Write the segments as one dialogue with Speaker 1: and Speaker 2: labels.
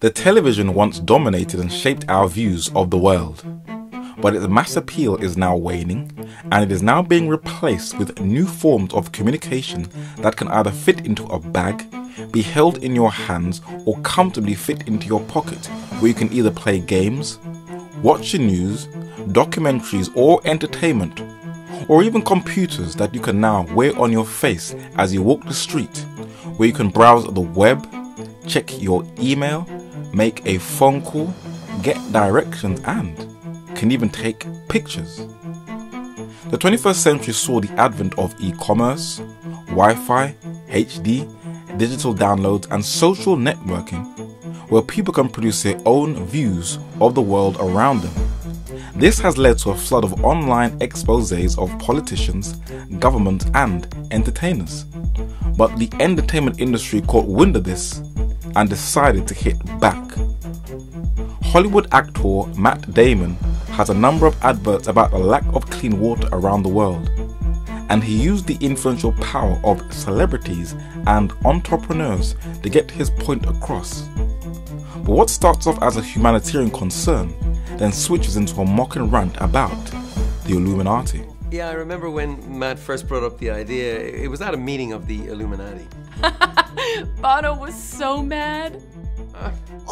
Speaker 1: The television once dominated and shaped our views of the world, but its mass appeal is now waning, and it is now being replaced with new forms of communication that can either fit into a bag, be held in your hands, or comfortably fit into your pocket, where you can either play games, watch the news, documentaries or entertainment, or even computers that you can now wear on your face as you walk the street, where you can browse the web, check your email, make a phone call, get directions, and can even take pictures. The 21st century saw the advent of e-commerce, Wi-Fi, HD, digital downloads, and social networking, where people can produce their own views of the world around them. This has led to a flood of online exposés of politicians, government, and entertainers. But the entertainment industry caught wind of this and decided to hit back. Hollywood actor Matt Damon has a number of adverts about the lack of clean water around the world, and he used the influential power of celebrities and entrepreneurs to get his point across. But what starts off as a humanitarian concern then switches into a mocking rant about the Illuminati.
Speaker 2: Yeah, I remember when Matt first brought up the idea, it was at a meeting of the Illuminati.
Speaker 3: Bono was so mad.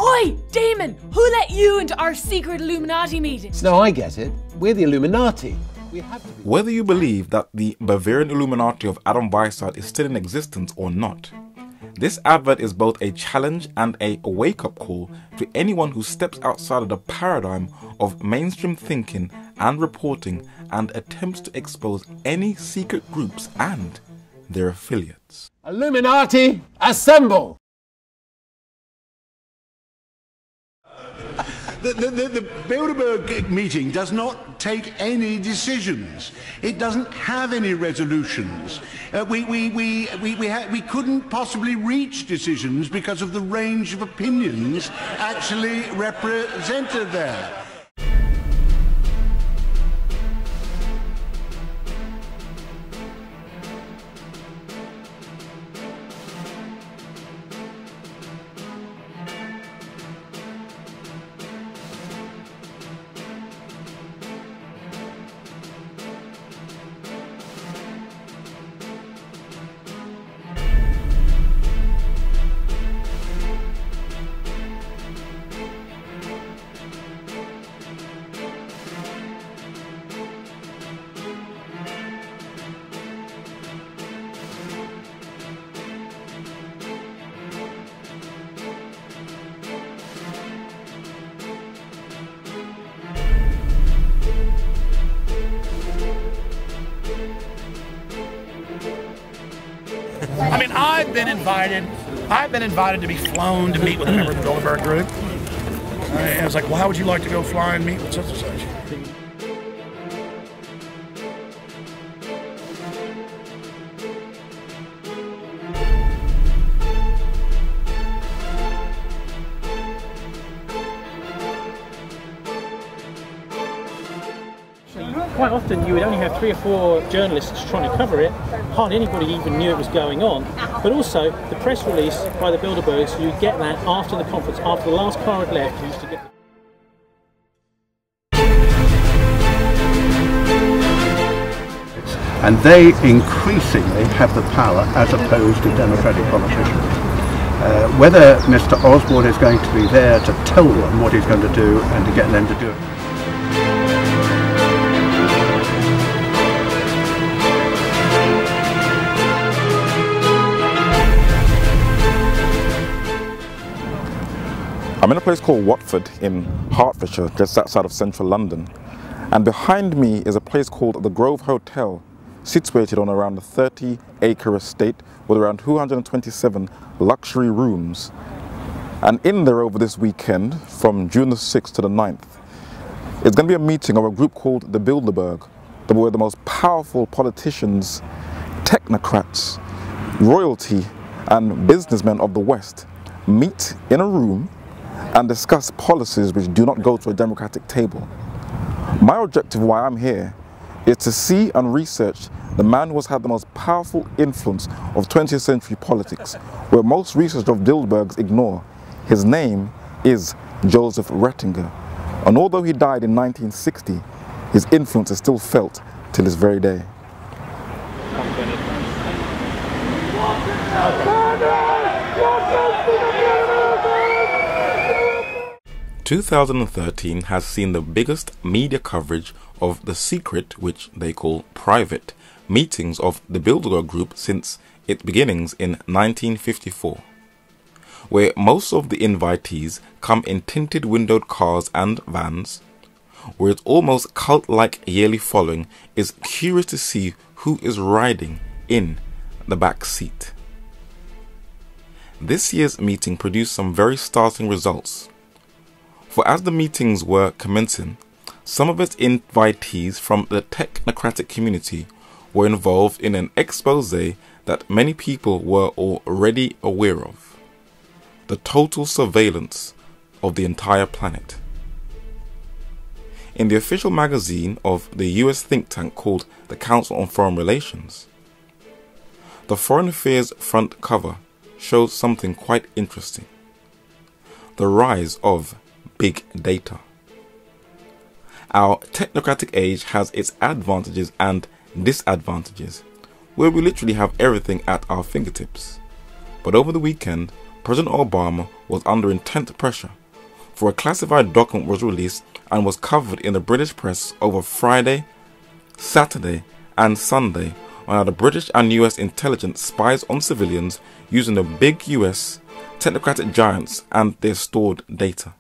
Speaker 3: Oi, Damon! Who let you into our secret Illuminati meeting?
Speaker 4: No, I get it. We're the Illuminati. We have to be.
Speaker 1: Whether you believe that the Bavarian Illuminati of Adam Weishaupt is still in existence or not, this advert is both a challenge and a wake-up call to anyone who steps outside of the paradigm of mainstream thinking and reporting and attempts to expose any secret groups and their affiliates.
Speaker 4: Illuminati, assemble!
Speaker 5: The Bilderberg meeting does not take any decisions. It doesn't have any resolutions. We couldn't possibly reach decisions because of the range of opinions actually represented there.
Speaker 6: I mean, I've been invited to be flown to meet with a member of the Bilderberg group. And I was like, well, how would you like to go fly and meet with such and such?
Speaker 7: Quite often you would only have 3 or 4 journalists trying to cover it. Hardly anybody even knew it was going on. But also the press release by the Bilderbergs, you get that after the conference, after the last car had left. You used to get
Speaker 8: and they increasingly have the power as opposed to democratic politicians. Whether Mr. Osborne is going to be there to tell them what he's going to do and to get them to do it.
Speaker 1: I'm in a place called Watford in Hertfordshire, just outside of central London. And behind me is a place called the Grove Hotel, situated on around a 30-acre estate with around 227 luxury rooms. And in there over this weekend, from June the 6th to the 9th, it's going to be a meeting of a group called the Bilderberg, where the most powerful politicians, technocrats, royalty and businessmen of the West meet in a room and discuss policies which do not go to a democratic table. My objective why I'm here is to see and research the man who has had the most powerful influence of 20th century politics, where most research of Bilderbergs ignore. His name is Joseph Retinger, and although he died in 1960, his influence is still felt till this very day. 2013 has seen the biggest media coverage of the secret, which they call private, meetings of the Bilderberg Group since its beginnings in 1954, where most of the invitees come in tinted windowed cars and vans, where its almost cult-like yearly following is curious to see who is riding in the back seat. This year's meeting produced some very startling results. For as the meetings were commencing, some of its invitees from the technocratic community were involved in an expose that many people were already aware of: the total surveillance of the entire planet. In the official magazine of the US think tank called the Council on Foreign Relations, the Foreign Affairs front cover shows something quite interesting: the rise of big data. Our technocratic age has its advantages and disadvantages, where we literally have everything at our fingertips. But over the weekend, President Obama was under intense pressure, for a classified document was released and was covered in the British press over Friday, Saturday and Sunday on how the British and US intelligence spies on civilians using the big US technocratic giants and their stored data.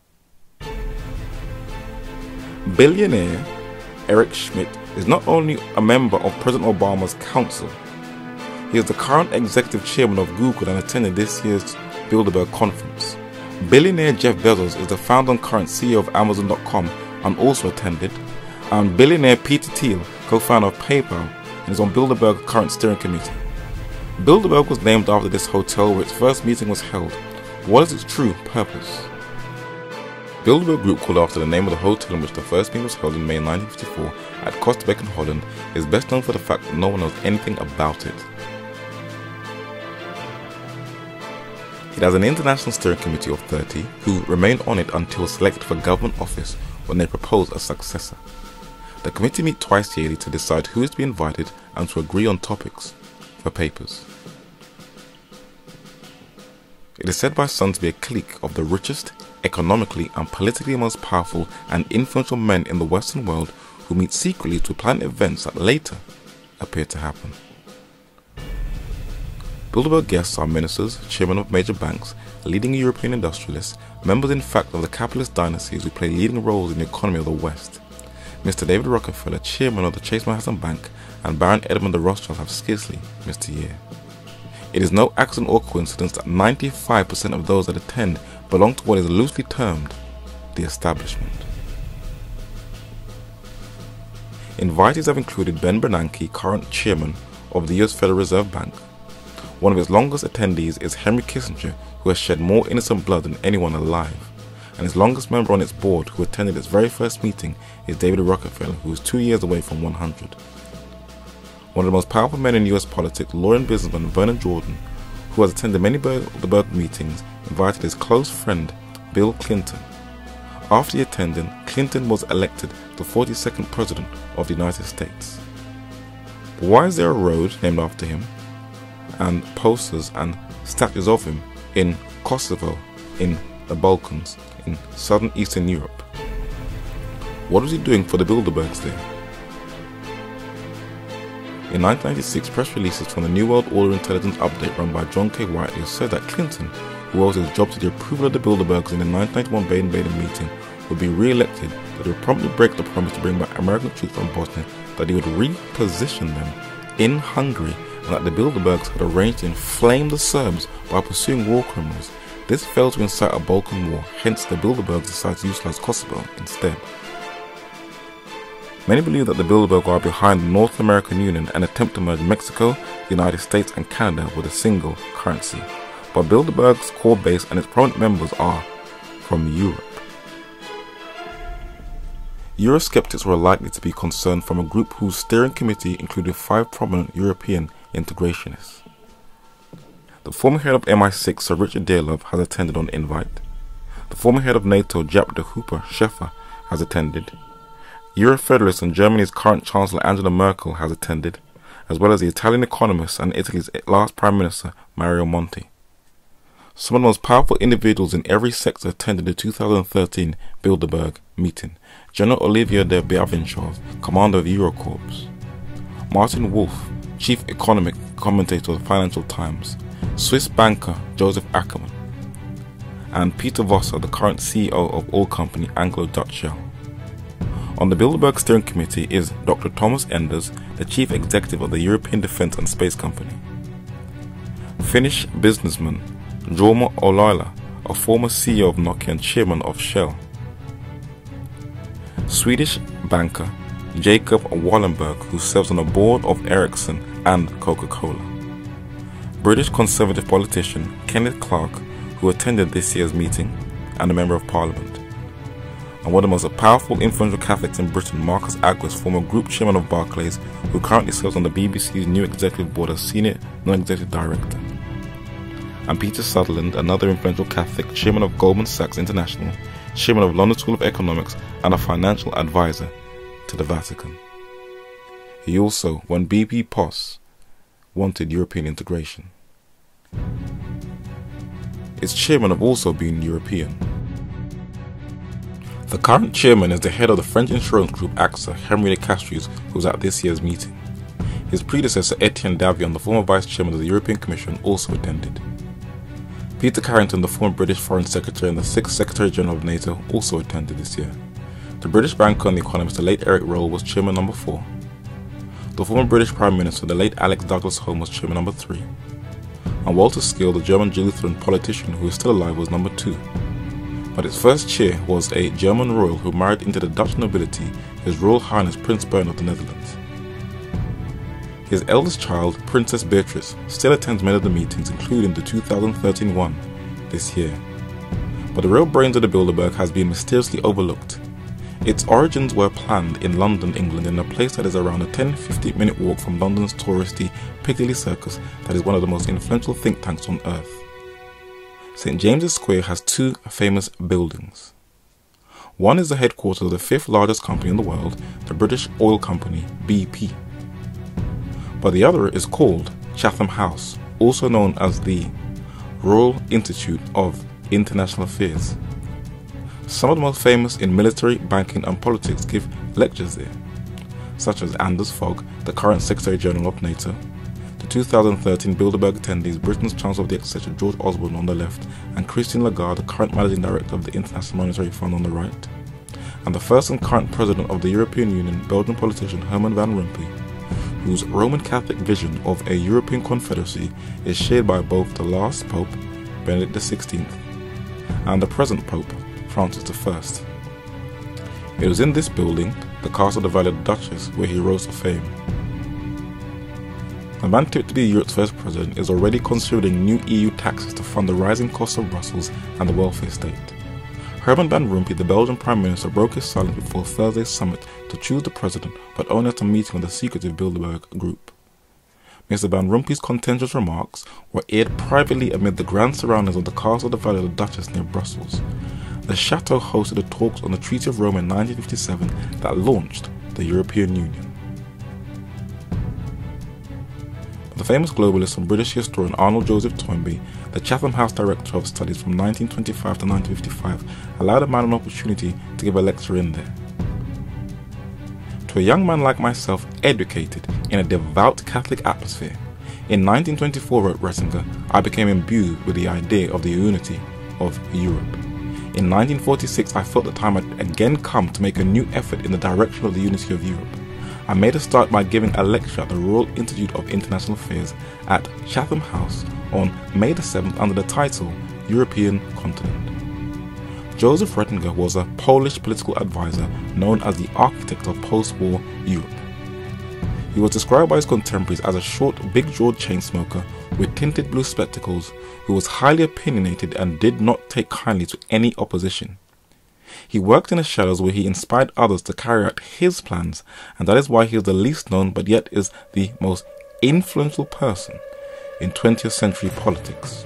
Speaker 1: Billionaire Eric Schmidt is not only a member of President Obama's council, he is the current executive chairman of Google and attended this year's Bilderberg conference. Billionaire Jeff Bezos is the founder and current CEO of Amazon.com and also attended, and billionaire Peter Thiel, co-founder of PayPal, and is on Bilderberg's current steering committee. Bilderberg was named after this hotel where its first meeting was held. What is its true purpose? Bilderberg Group, called after the name of the hotel in which the first meeting was held in May 1954 at Kosterbeek in Holland, is best known for the fact that no one knows anything about it. It has an international steering committee of 30 who remain on it until selected for government office when they propose a successor. The committee meet twice yearly to decide who is to be invited and to agree on topics for papers. It is said by some to be a clique of the richest, economically and politically most powerful and influential men in the Western world who meet secretly to plan events that later appear to happen. Bilderberg guests are ministers, chairmen of major banks, leading European industrialists, members in fact of the capitalist dynasties who play leading roles in the economy of the West. Mr. David Rockefeller, chairman of the Chase Manhattan Bank, and Baron Edmund de Rothschild have scarcely missed a year. It is no accident or coincidence that 95% of those that attend belong to what is loosely termed the establishment. Invitees have included Ben Bernanke, current chairman of the US Federal Reserve Bank. One of its longest attendees is Henry Kissinger, who has shed more innocent blood than anyone alive. And its longest member on its board, who attended its very first meeting, is David Rockefeller, who is 2 years away from 100. One of the most powerful men in US politics, lawyer and businessman Vernon Jordan, who has attended many Bilderberg meetings, invited his close friend Bill Clinton. After he attended, Clinton was elected the 42nd President of the United States. But why is there a road named after him, and posters and statues of him in Kosovo, in the Balkans, in southern Eastern Europe? What was he doing for the Bilderbergs there? In 1996, press releases from the New World Order Intelligence Update run by John K. Whiteley said that Clinton, who owes his job to the approval of the Bilderbergs in the 1991 Baden-Baden meeting, would be re-elected, that he would promptly break the promise to bring back American troops from Bosnia, that he would reposition them in Hungary, and that the Bilderbergs had arranged to inflame the Serbs by pursuing war criminals. This failed to incite a Balkan war, hence the Bilderbergs decided to utilize Kosovo instead. Many believe that the Bilderberg are behind the North American Union and attempt to merge Mexico, the United States and Canada with a single currency. But Bilderberg's core base and its prominent members are from Europe. Eurosceptics were likely to be concerned from a group whose steering committee included 5 prominent European integrationists. The former head of MI6, Sir Richard Dearlove, has attended on invite. The former head of NATO, Jaap de Hoop Scheffer, has attended. Euro-federalist and Germany's current Chancellor Angela Merkel has attended, as well as the Italian economist and Italy's last Prime Minister, Mario Monti. Some of the most powerful individuals in every sector attended the 2013 Bilderberg meeting. General Olivier de Biavinchov, commander of Eurocorps. Martin Wolf, chief economic commentator of the Financial Times. Swiss banker Joseph Ackermann. And Peter Vosser, the current CEO of oil company Anglo-Dutch Shell. On the Bilderberg Steering Committee is Dr. Thomas Enders, the Chief Executive of the European Defence and Space Company. Finnish businessman Jorma Ollila, a former CEO of Nokia and Chairman of Shell. Swedish banker Jacob Wallenberg, who serves on the board of Ericsson and Coca-Cola. British Conservative politician Kenneth Clarke, who attended this year's meeting, and a Member of Parliament. And one of the most powerful influential Catholics in Britain, Marcus Agues, former group chairman of Barclays, who currently serves on the BBC's new executive board as senior non-executive director. And Peter Sutherland, another influential Catholic, chairman of Goldman Sachs International, chairman of London School of Economics, and a financial advisor to the Vatican. He also, when BP POS wanted European integration. Its chairman have also been European. The current chairman is the head of the French insurance group AXA, Henri de Castries, who was at this year's meeting. His predecessor Etienne Davion, the former vice chairman of the European Commission, also attended. Peter Carrington, the former British Foreign Secretary and the 6th Secretary General of NATO, also attended this year. The British banker and the economist, the late Eric Rolle, was chairman number 4. The former British Prime Minister, the late Alex Douglas Home, was chairman number 3. And Walter Skill, the German Lutheran politician who is still alive, was number 2. But its first chair was a German royal who married into the Dutch nobility, His Royal Highness Prince Bernhard of the Netherlands. His eldest child, Princess Beatrice, still attends many of the meetings, including the 2013 one this year. But the real brains of the Bilderberg has been mysteriously overlooked. Its origins were planned in London, England, in a place that is around a 10-15 minute walk from London's touristy Piccadilly Circus that is one of the most influential think tanks on earth. St. James's Square has 2 famous buildings. One is the headquarters of the 5th largest company in the world, the British oil company BP. But the other is called Chatham House, also known as the Royal Institute of International Affairs. Some of the most famous in military, banking and politics give lectures there, such as Anders Fogh, the current Secretary General of NATO, the 2013 Bilderberg attendees, Britain's Chancellor of the Exchequer George Osborne on the left, and Christine Lagarde, the current Managing Director of the International Monetary Fund on the right, and the first and current President of the European Union, Belgian politician Herman Van Rompuy, whose Roman Catholic vision of a European confederacy is shared by both the last Pope, Benedict XVI, and the present Pope, Francis I. It was in this building, the Castle of the Valley of the Duchess, where he rose to fame. The man tipped to be Europe's first president is already considering new EU taxes to fund the rising costs of Brussels and the welfare state. Herman Van Rompuy, the Belgian Prime Minister, broke his silence before Thursday's summit to choose the president, but only at a meeting with the secretive Bilderberg group. Mr. Van Rompuy's contentious remarks were aired privately amid the grand surroundings of the Castle of the Valley of the Duchess near Brussels. The chateau hosted the talks on the Treaty of Rome in 1957 that launched the European Union. The famous globalist and British historian Arnold Joseph Toynbee, the Chatham House Director of Studies from 1925 to 1955, allowed a man an opportunity to give a lecture in there. To a young man like myself, educated in a devout Catholic atmosphere, in 1924, wrote Retinger, I became imbued with the idea of the unity of Europe. In 1946, I felt the time had again come to make a new effort in the direction of the unity of Europe. I made a start by giving a lecture at the Royal Institute of International Affairs at Chatham House on May the 7th under the title European Continent. Joseph Retinger was a Polish political advisor known as the architect of post-war Europe. He was described by his contemporaries as a short, big-jawed chain smoker with tinted blue spectacles who was highly opinionated and did not take kindly to any opposition. He worked in the shadows where he inspired others to carry out his plans, and that is why he is the least known but yet is the most influential person in 20th century politics.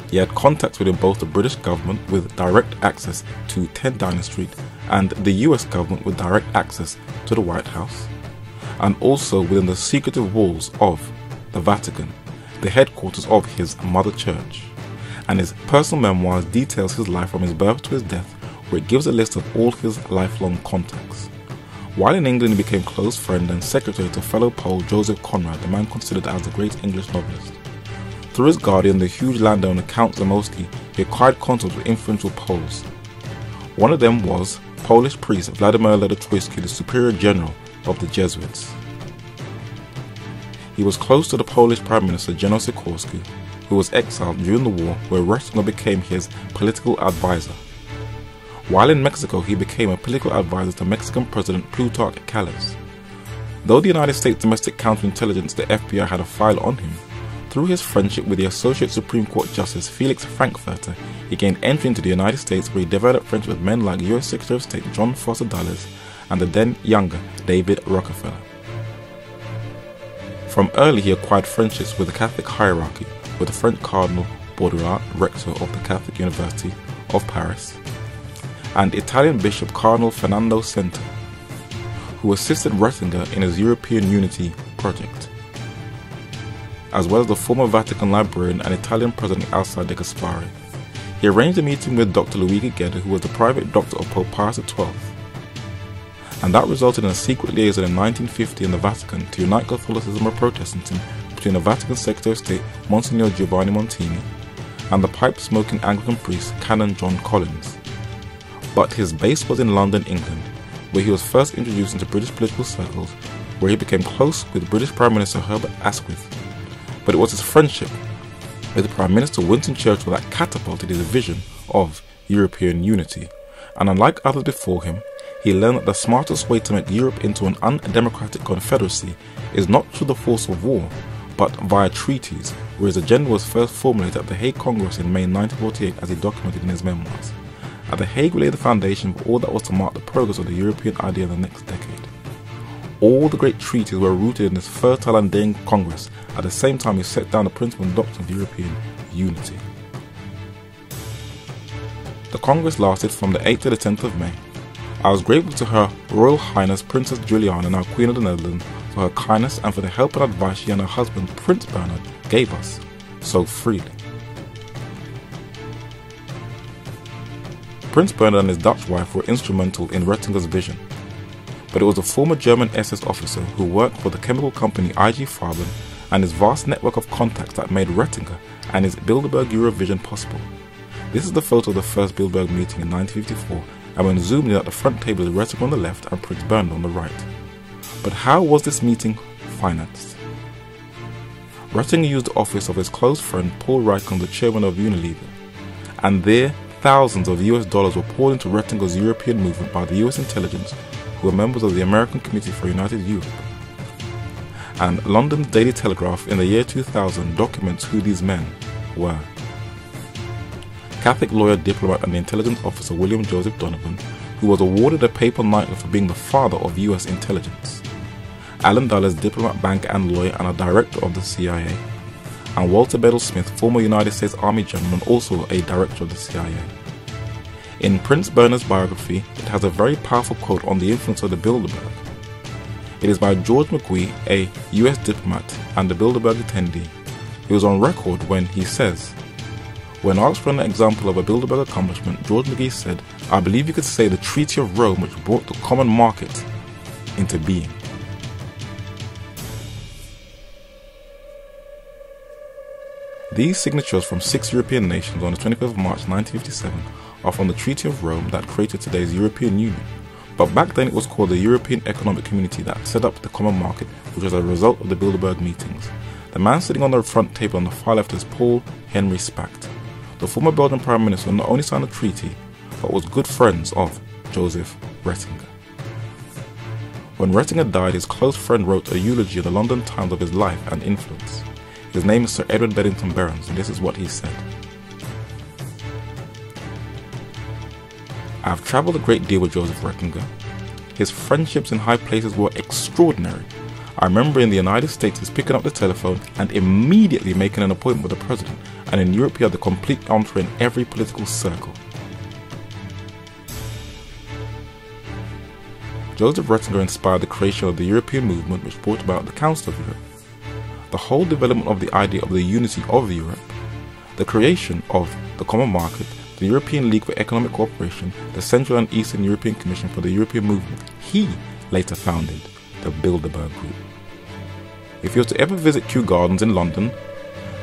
Speaker 1: He had contacts within both the British government with direct access to 10 Downing Street and the US government with direct access to the White House, and also within the secretive walls of the Vatican, the headquarters of his mother church. And his personal memoirs details his life from his birth to his death, where it gives a list of all his lifelong contacts. While in England, he became close friend and secretary to fellow Pole Joseph Conrad, the man considered as the great English novelist. Through his guardian, the huge landowner Count Zamoyski, he acquired contacts with influential Poles. One of them was Polish priest Vladimir Ledochowski, the superior general of the Jesuits. He was close to the Polish Prime Minister General Sikorski, who was exiled during the war, where Retinger became his political advisor. While in Mexico, he became a political advisor to Mexican President Plutarch Calles. Though the United States Domestic Counterintelligence, the FBI, had a file on him, through his friendship with the Associate Supreme Court Justice Felix Frankfurter, he gained entry into the United States, where he developed friendship with men like U.S. Secretary of State John Foster Dulles and the then younger David Rockefeller. From early, he acquired friendships with the Catholic hierarchy, with the French Cardinal Baudouin, rector of the Catholic University of Paris, and Italian Bishop Cardinal Fernando Center, who assisted Retinger in his European Unity project, as well as the former Vatican librarian and Italian President Alcide de Gasperi. He arranged a meeting with Dr. Luigi Gedda, who was the private doctor of Pope Pius XII, and that resulted in a secret liaison in 1950 in the Vatican to unite Catholicism and Protestantism between the Vatican Secretary of State Monsignor Giovanni Montini and the pipe-smoking Anglican priest Canon John Collins. But his base was in London, England, where he was first introduced into British political circles, where he became close with British Prime Minister Herbert Asquith. But it was his friendship with Prime Minister Winston Churchill that catapulted his vision of European unity, and unlike others before him, he learned that the smartest way to make Europe into an undemocratic confederacy is not through the force of war, but via treaties, where his agenda was first formulated at the Hague Congress in May 1948, as he documented in his memoirs. At the Hague, we laid the foundation for all that was to mark the progress of the European idea in the next decade. All the great treaties were rooted in this fertile and daring Congress. At the same time, he set down the principle and doctrine of European unity. The Congress lasted from the 8th to the 10th of May. I was grateful to Her Royal Highness Princess Juliana, now Queen of the Netherlands, for her kindness and for the help and advice she and her husband Prince Bernhard gave us so freely. Prince Bernhard and his Dutch wife were instrumental in Retinger's vision, but it was a former German SS officer who worked for the chemical company IG Farben and his vast network of contacts that made Retinger and his Bilderberg Eurovision possible. This is the photo of the first Bilderberg meeting in 1954, and when zoomed in at the front table is Retinger on the left and Prince Bernhard on the right. But how was this meeting financed? Retinger used the office of his close friend Paul Reichel, the chairman of Unilever, and there thousands of US dollars were poured into Retinger's European movement by the US intelligence, who were members of the American Committee for United Europe. And London's Daily Telegraph in the year 2000 documents who these men were. Catholic lawyer, diplomat and intelligence officer William Joseph Donovan, who was awarded a papal knighthood for being the father of US intelligence. Alan Dulles, diplomat, banker and lawyer and a director of the CIA. And Walter Bedell Smith, former United States Army general and also a director of the CIA. In Prince Bernhard's biography, it has a very powerful quote on the influence of the Bilderberg. It is by George McGee, a US diplomat and a Bilderberg attendee. He was on record when he says, "When asked for an example of a Bilderberg accomplishment, George McGee said, 'I believe you could say the Treaty of Rome, which brought the common market into being.'" These signatures from 6 European nations on the 25th of March 1957 are from the Treaty of Rome that created today's European Union, but back then it was called the European Economic Community that set up the common market, which was a result of the Bilderberg meetings. The man sitting on the front table on the far left is Paul Henry Spacht. the former Belgian Prime Minister not only signed a treaty, but was good friends of Joseph Retinger. When Retinger died, his close friend wrote a eulogy in the London Times of his life and influence. His name is Sir Edward Beddington Barons, and this is what he said. I have travelled a great deal with Joseph Retinger. His friendships in high places were extraordinary. I remember in the United States his picking up the telephone and immediately making an appointment with the President, and in Europe he had the complete entree in every political circle. Joseph Retinger inspired the creation of the European movement, which brought about the Council of Europe, the whole development of the idea of the unity of Europe, the creation of the Common Market, the European League for Economic Cooperation, the Central and Eastern European Commission for the European Movement. He later founded the Bilderberg Group. If you were to ever visit Kew Gardens in London,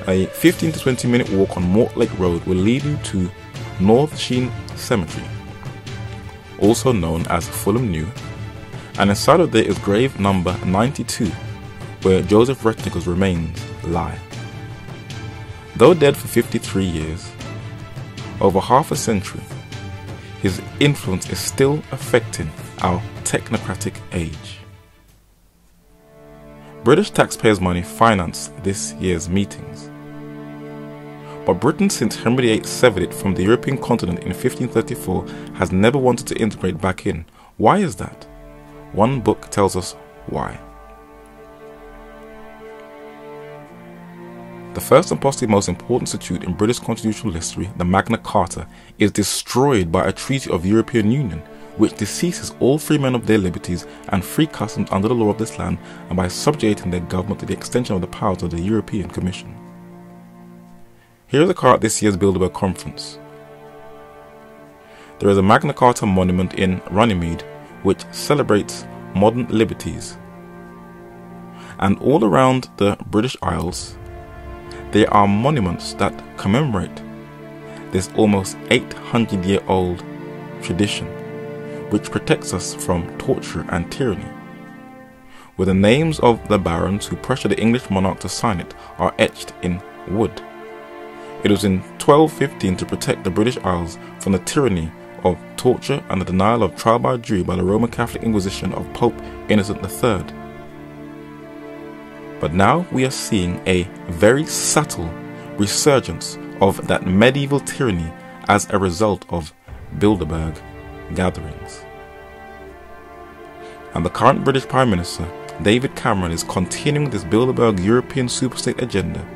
Speaker 1: a 15 to 20 minute walk on Mortlake Road will lead you to North Sheen Cemetery, also known as Fulham New, and inside of there is grave number 92, where Joseph Retinger's remains lie. Though dead for 53 years, over half a century, his influence is still affecting our technocratic age. British taxpayers' money financed this year's meetings. But Britain, since Henry VIII severed it from the European continent in 1534, has never wanted to integrate back in. Why is that? One book tells us why. The first and possibly most important statute in British constitutional history, the Magna Carta, is destroyed by a treaty of the European Union, which deceases all free men of their liberties and free customs under the law of this land, and by subjugating their government to the extension of the powers of the European Commission. Here is a card at this year's Bilderberg Conference. There is a Magna Carta monument in Runnymede which celebrates modern liberties. And all around the British Isles, there are monuments that commemorate this almost 800-year-old tradition, which protects us from torture and tyranny, where the names of the barons who pressured the English monarch to sign it are etched in wood. It was in 1215 to protect the British Isles from the tyranny of torture and the denial of trial by jury by the Roman Catholic Inquisition of Pope Innocent III. But now we are seeing a very subtle resurgence of that medieval tyranny as a result of Bilderberg gatherings. And the current British Prime Minister, David Cameron, is continuing this Bilderberg European superstate agenda,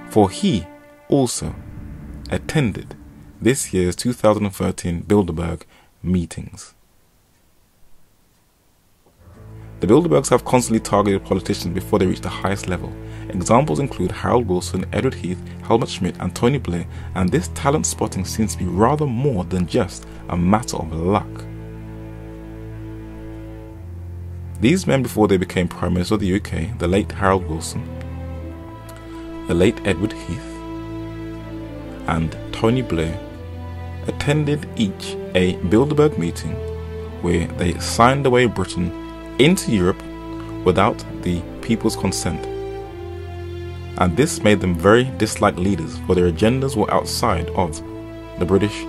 Speaker 1: for he also attended this year's 2013 Bilderberg meetings. The Bilderbergs have constantly targeted politicians before they reach the highest level. Examples include Harold Wilson, Edward Heath, Helmut Schmidt and Tony Blair, and this talent spotting seems to be rather more than just a matter of luck. These men, before they became Prime Minister of the UK, the late Harold Wilson, the late Edward Heath and Tony Blair, attended each a Bilderberg meeting where they signed away Britain into Europe without the people's consent. And this made them very disliked leaders, for their agendas were outside of the British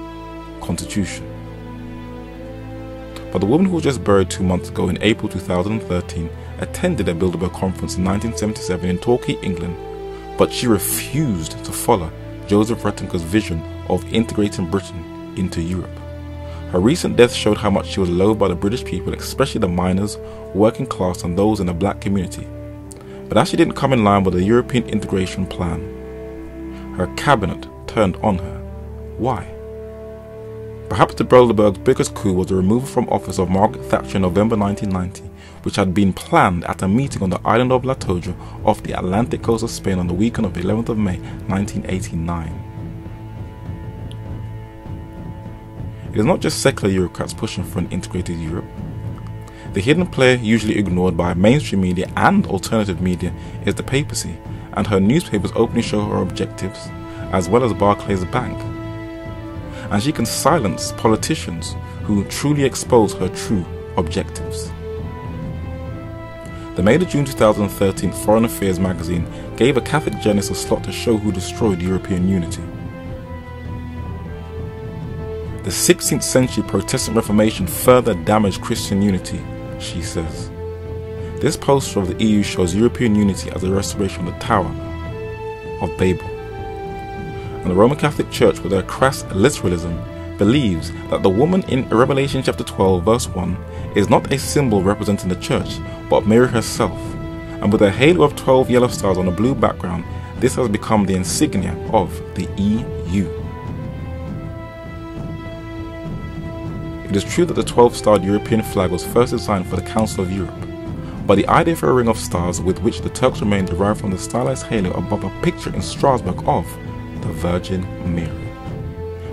Speaker 1: Constitution. But the woman who was just buried 2 months ago in April 2013 attended a Bilderberg conference in 1977 in Torquay, England, but she refused to follow Joseph Retinger's vision of integrating Britain into Europe. Her recent death showed how much she was loathed by the British people, especially the miners, working class and those in the black community. But as she didn't come in line with the European integration plan, her cabinet turned on her. Why? Perhaps the Bilderberg's biggest coup was the removal from office of Margaret Thatcher in November 1990, which had been planned at a meeting on the island of La Toja off the Atlantic coast of Spain on the weekend of the 11th of May 1989. It is not just secular Eurocrats pushing for an integrated Europe. The hidden player usually ignored by mainstream media and alternative media is the papacy, and her newspapers openly show her objectives, as well as Barclays Bank. And she can silence politicians who truly expose her true objectives. The May to June 2013 Foreign Affairs magazine gave a Catholic journalist a slot to show who destroyed European unity. The 16th century Protestant Reformation further damaged Christian unity, she says. This poster of the EU shows European unity as a restoration of the Tower of Babel. And the Roman Catholic Church, with their crass literalism, believes that the woman in Revelation chapter 12 verse 1 is not a symbol representing the church, but Mary herself. And with a halo of 12 yellow stars on a blue background, this has become the insignia of the EU. It is true that the 12-starred European flag was first designed for the Council of Europe, but the idea for a ring of stars with which the Turks remain derived from the stylized halo above a picture in Strasbourg of the Virgin Mary.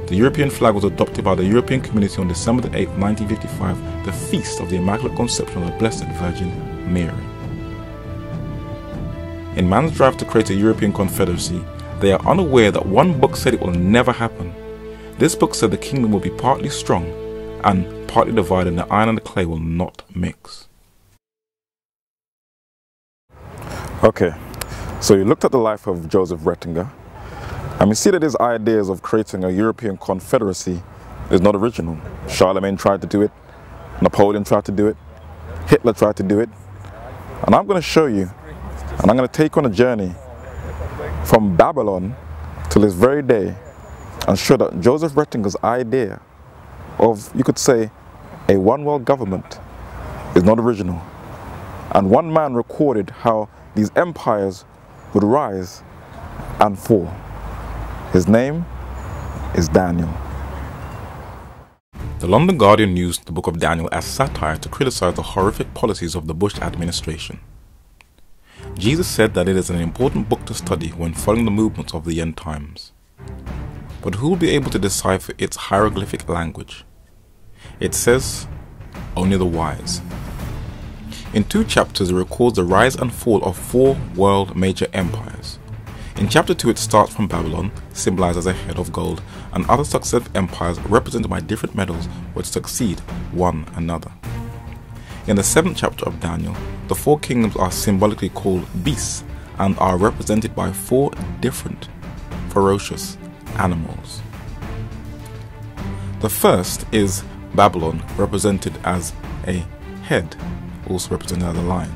Speaker 1: The European flag was adopted by the European Community on December 8, 1955, the feast of the Immaculate Conception of the Blessed Virgin Mary. In man's drive to create a European confederacy, they are unaware that one book said it will never happen. This book said the kingdom will be partly strong and partly divided, and the iron and the clay will not mix. Okay, so you looked at the life of Joseph Retinger, and we see that his ideas of creating a European confederacy is not original. Charlemagne tried to do it, Napoleon tried to do it, Hitler tried to do it, and I'm going to show you, and I'm going to take on a journey from Babylon to this very day and show that Joseph Retinger's idea of, you could say, a one world government is not original. And one man recorded how these empires would rise and fall. His name is Daniel. The London Guardian used the book of Daniel as satire to criticize the horrific policies of the Bush administration. Jesus said that it is an important book to study when following the movements of the end times. But who will be able to decipher its hieroglyphic language? It says, only the wise. In 2 chapters it records the rise and fall of 4 world major empires. In chapter 2 it starts from Babylon, symbolized as a head of gold, and other successive empires represented by different metals would succeed one another. In the 7th chapter of Daniel, the 4 kingdoms are symbolically called beasts and are represented by 4 different ferocious animals. The first is Babylon, represented as a head, also represented as a lion.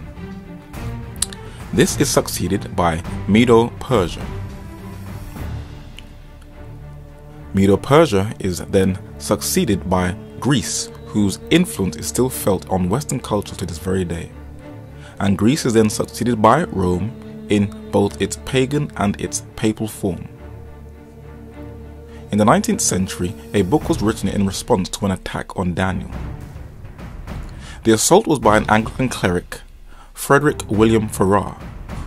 Speaker 1: This is succeeded by Medo-Persia. Medo-Persia is then succeeded by Greece, whose influence is still felt on Western culture to this very day. And Greece is then succeeded by Rome in both its pagan and its papal form. In the 19th century, a book was written in response to an attack on Daniel. The assault was by an Anglican cleric, Frederick William Farrar,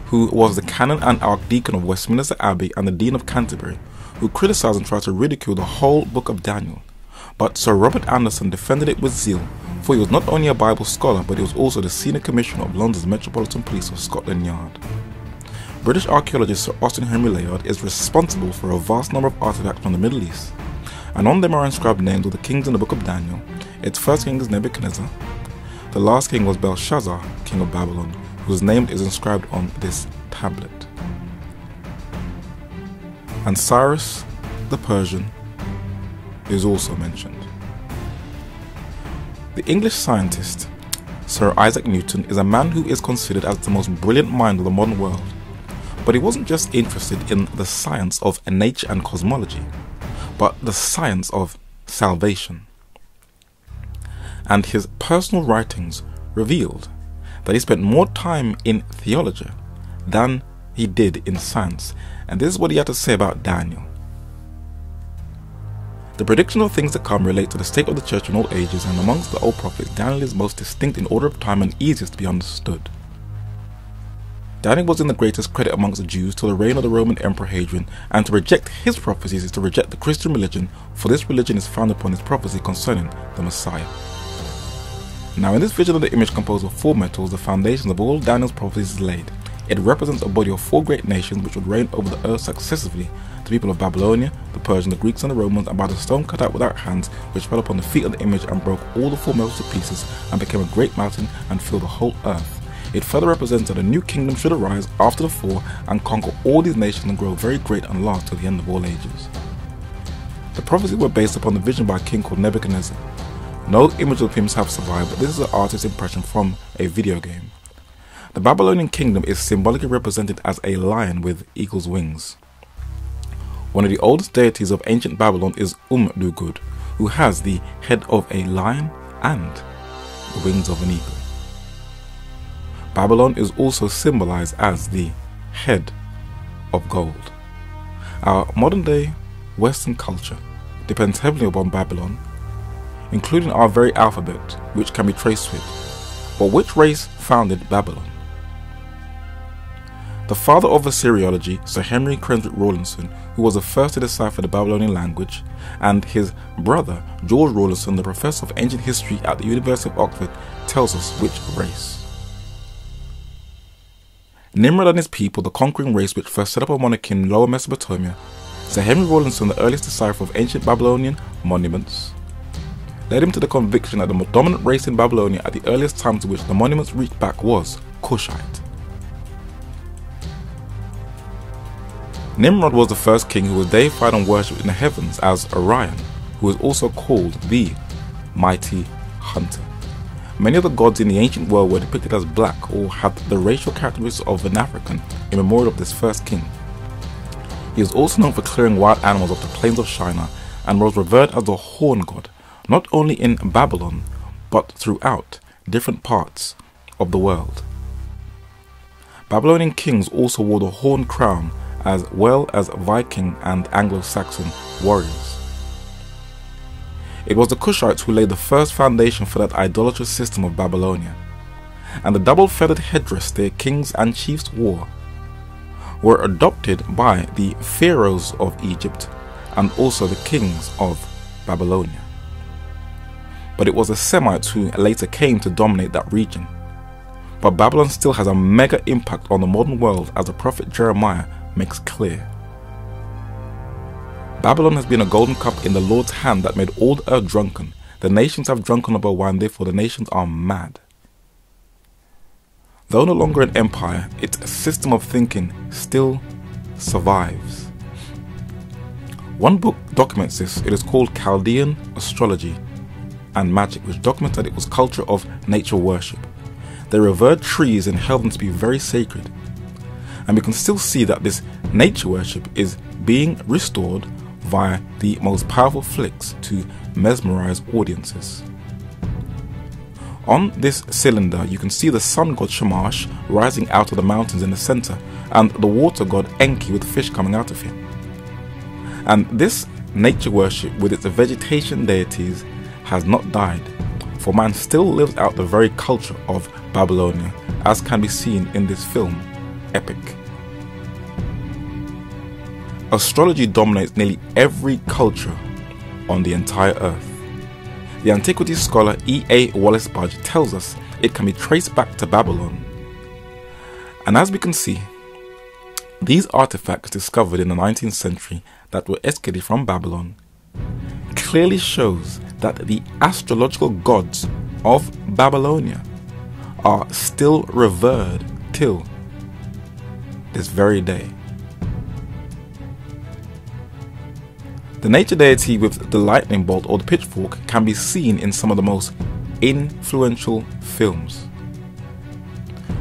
Speaker 1: who was the canon and archdeacon of Westminster Abbey and the Dean of Canterbury, who criticized and tried to ridicule the whole book of Daniel. But Sir Robert Anderson defended it with zeal, for he was not only a Bible scholar, but he was also the Senior Commissioner of London's Metropolitan Police of Scotland Yard. British archaeologist Sir Austin Henry Layard is responsible for a vast number of artifacts from the Middle East, and on them are inscribed names of the kings in the book of Daniel. Its first king is Nebuchadnezzar. The last king was Belshazzar, king of Babylon, whose name is inscribed on this tablet. And Cyrus the Persian is also mentioned. The English scientist Sir Isaac Newton is a man who is considered as the most brilliant mind of the modern world. But he wasn't just interested in the science of nature and cosmology, but the science of salvation. And his personal writings revealed that he spent more time in theology than he did in science. And this is what he had to say about Daniel. The prediction of things to come relate to the state of the church in all ages, and amongst the old prophets, Daniel is most distinct in order of time and easiest to be understood. Daniel was in the greatest credit amongst the Jews till the reign of the Roman Emperor Hadrian, and to reject his prophecies is to reject the Christian religion, for this religion is founded upon his prophecy concerning the Messiah. Now in this vision of the image composed of 4 metals, the foundations of all Daniel's prophecies is laid. It represents a body of 4 great nations which would reign over the earth successively, the people of Babylonia, the Persians, the Greeks and the Romans, and by the stone cut out without hands, which fell upon the feet of the image and broke all the 4 metals to pieces, and became a great mountain and filled the whole earth. It further represents that a new kingdom should arise after the 4 and conquer all these nations and grow very great and last to the end of all ages. The prophecies were based upon the vision by a king called Nebuchadnezzar. No images of him have survived, but this is an artist's impression from a video game. The Babylonian kingdom is symbolically represented as a lion with eagle's wings. One of the oldest deities of ancient Babylon is Umdugud, who has the head of a lion and the wings of an eagle. Babylon is also symbolized as the head of gold. Our modern day Western culture depends heavily upon Babylon, including our very alphabet, which can be traced with. But which race founded Babylon? The father of Assyriology, Sir Henry Creswick Rawlinson, who was the first to decipher the Babylonian language, and his brother George Rawlinson, the professor of ancient history at the University of Oxford, tells us which race. Nimrod and his people, the conquering race which first set up a monarchy in Lower Mesopotamia, Sir Henry Rawlinson, the earliest decipherer of ancient Babylonian monuments, led him to the conviction that the dominant race in Babylonia at the earliest time to which the monuments reached back was Cushite. Nimrod was the first king who was deified and worshipped in the heavens as Orion, who was also called the Mighty Hunter. Many of the gods in the ancient world were depicted as black or had the racial characteristics of an African in memorial of this first king. He is also known for clearing wild animals off the plains of Shinar and was revered as the horn god, not only in Babylon but throughout different parts of the world. Babylonian kings also wore the horn crown as well as Viking and Anglo-Saxon warriors. It was the Cushites who laid the first foundation for that idolatrous system of Babylonia, and the double-feathered headdress their kings and chiefs wore were adopted by the pharaohs of Egypt and also the kings of Babylonia. But it was the Semites who later came to dominate that region. But Babylon still has a mega impact on the modern world, as the prophet Jeremiah makes clear. Babylon has been a golden cup in the Lord's hand that made all the earth drunken. The nations have drunken of her wine, therefore the nations are mad. Though no longer an empire, its system of thinking still survives. One book documents this. It is called Chaldean Astrology and Magic, which documents that it was culture of nature worship. They revered trees and held them to be very sacred. And we can still see that this nature worship is being restored via the most powerful flicks to mesmerize audiences. On this cylinder you can see the sun god Shamash rising out of the mountains in the center, and the water god Enki with fish coming out of him. And this nature worship with its vegetation deities has not died, for man still lives out the very culture of Babylonia, as can be seen in this film, Epic. Astrology dominates nearly every culture on the entire earth. The antiquities scholar E.A. Wallace Budge tells us it can be traced back to Babylon. And as we can see, these artifacts discovered in the 19th century that were excavated from Babylon clearly shows that the astrological gods of Babylonia are still revered till this very day. The nature deity with the lightning bolt or the pitchfork can be seen in some of the most influential films.